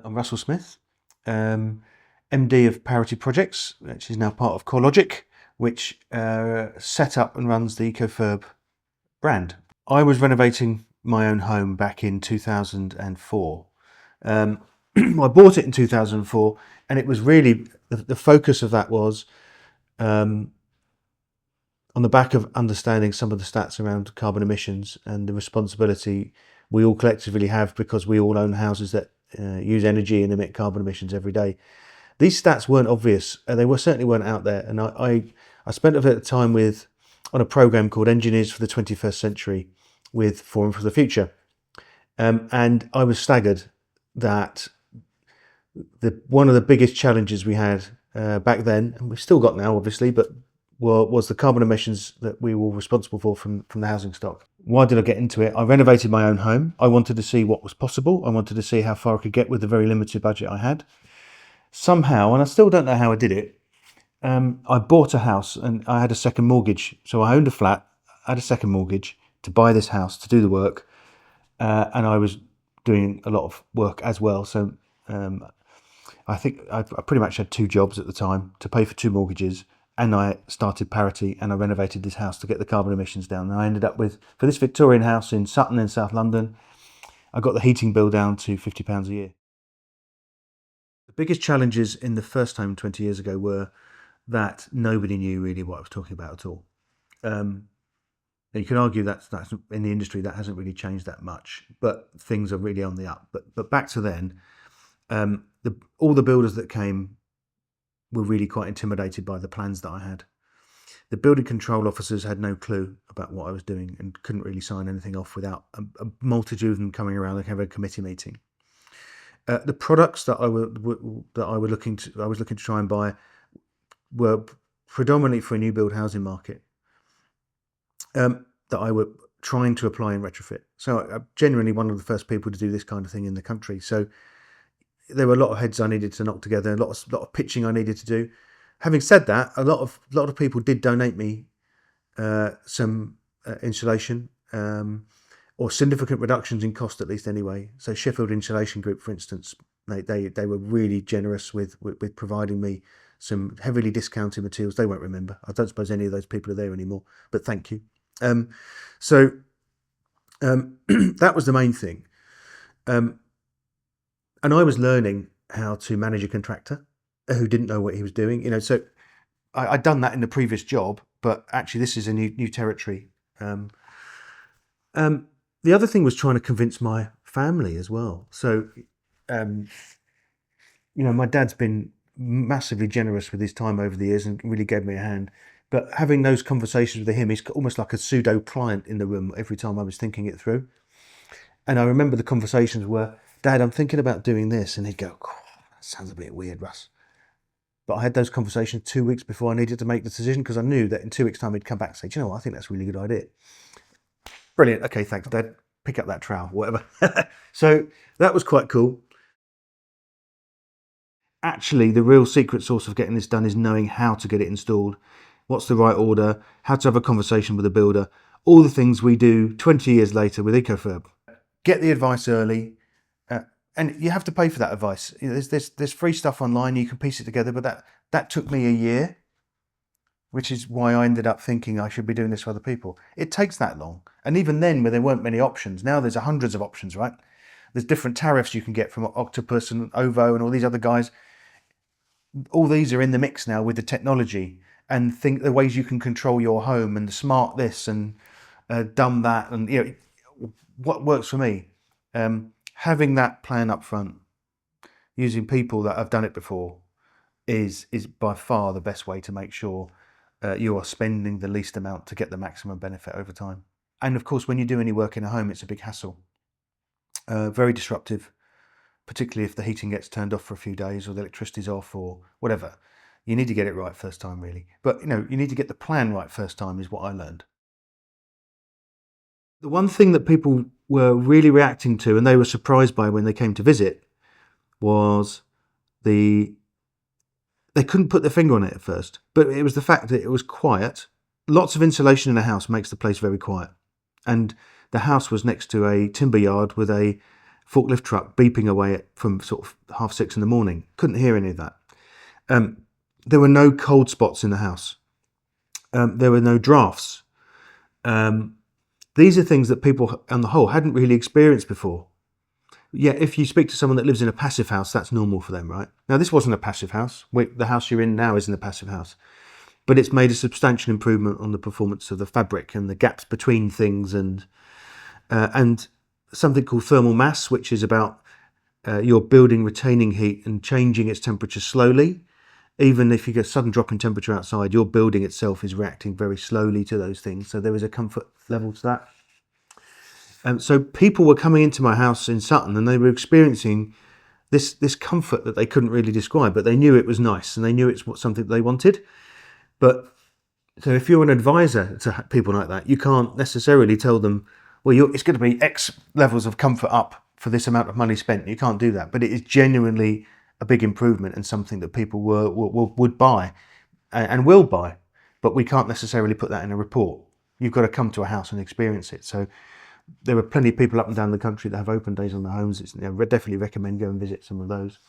I'm Russell Smith, MD of Parity Projects, which is now part of CoreLogic, which set up and runs the Ecofurb brand. I was renovating my own home back in 2004. I bought it in 2004, and it was really the focus of that was on the back of understanding some of the stats around carbon emissions and the responsibility we all collectively have because we all own houses that use energy and emit carbon emissions every day. These stats weren't obvious, and they certainly weren't out there. And I spent a bit of time on a program called Engineers for the 21st Century with Forum for the Future, and I was staggered that one of the biggest challenges we had back then, and we've still got now, obviously, but was the carbon emissions that we were responsible for from the housing stock. Why did I get into it? I renovated my own home. I wanted to see what was possible. I wanted to see how far I could get with the very limited budget I had. Somehow, and I still don't know how I did it, I bought a house and I had a second mortgage. So I owned a flat, I had a second mortgage to buy this house, to do the work, and I was doing a lot of work as well. So I think I pretty much had two jobs at the time to pay for two mortgages, and I started Parity and I renovated this house to get the carbon emissions down. And I ended up with, for this Victorian house in Sutton in South London, I got the heating bill down to £50 a year. The biggest challenges in the first home 20 years ago were that nobody knew really what I was talking about at all. You can argue that's in the industry that hasn't really changed that much, but things are really on the up. But back to then, all the builders that came were really quite intimidated by the plans that I had. The building control officers had no clue about what I was doing and couldn't really sign anything off without a multitude of them coming around and having a committee meeting. The products that I was looking to try and buy were predominantly for a new build housing market that I were trying to apply in retrofit. So I'm genuinely one of the first people to do this kind of thing in the country. So there were a lot of heads I needed to knock together, a lot of pitching I needed to do. Having said that, a lot of people did donate me some insulation or significant reductions in cost, at least anyway. So Sheffield Insulation Group, for instance, they were really generous with providing me some heavily discounted materials. They won't remember. I don't suppose any of those people are there anymore, but thank you. So that was the main thing. And I was learning how to manage a contractor who didn't know what he was doing. So I'd done that in the previous job, but actually this is a new territory. The other thing was trying to convince my family as well. So, my dad's been massively generous with his time over the years and really gave me a hand. But having those conversations with him, he's almost like a pseudo client in the room every time I was thinking it through. And I remember the conversations were, Dad, I'm thinking about doing this. And he'd go, oh, that sounds a bit weird, Russ. But I had those conversations 2 weeks before I needed to make the decision because I knew that in 2 weeks' time he'd come back and say, do you know what, I think that's a really good idea. Brilliant. Okay, thanks, Dad. Pick up that trowel, whatever. So that was quite cool. Actually, the real secret sauce of getting this done is knowing how to get it installed, what's the right order, how to have a conversation with a builder, all the things we do 20 years later with Ecofurb. Get the advice early, and you have to pay for that advice. There's free stuff online, you can piece it together, but that took me a year, which is why I ended up thinking I should be doing this for other people. It takes that long. And even then, where there weren't many options, now there's hundreds of options, right? There's different tariffs you can get from Octopus and OVO and all these other guys. All these are in the mix now with the technology, and think the ways you can control your home and the smart this and dumb that, and what works for me. Having that plan up front, using people that have done it before, is by far the best way to make sure you are spending the least amount to get the maximum benefit over time. And of course, when you do any work in a home, it's a big hassle, very disruptive. Particularly if the heating gets turned off for a few days or the electricity's off or whatever. You need to get it right first time, really. But, you need to get the plan right first time is what I learned. The one thing that people were really reacting to and they were surprised by when they came to visit was they couldn't put their finger on it at first, but it was the fact that it was quiet. Lots of insulation in a house makes the place very quiet. And the house was next to a timber yard with a forklift truck beeping away from sort of 6:30 in the morning. Couldn't hear any of that. There were no cold spots in the house. There were no drafts. These are things that people on the whole hadn't really experienced before. Yeah, if you speak to someone that lives in a passive house, that's normal for them, right? Now, this wasn't a passive house. The house you're in now isn't a passive house. But it's made a substantial improvement on the performance of the fabric and the gaps between things, and something called thermal mass, which is about your building retaining heat and changing its temperature slowly. Even if you get a sudden drop in temperature outside, your building itself is reacting very slowly to those things. So there is a comfort level to that. So people were coming into my house in Sutton and they were experiencing this comfort that they couldn't really describe, but they knew it was nice and they knew it's something they wanted. But so if you're an advisor to people like that, you can't necessarily tell them, well, it's going to be X levels of comfort up for this amount of money spent. You can't do that. But it is genuinely a big improvement and something that people would buy and will buy. But we can't necessarily put that in a report. You've got to come to a house and experience it. So there are plenty of people up and down the country that have open days on their homes. I definitely recommend go and visit some of those.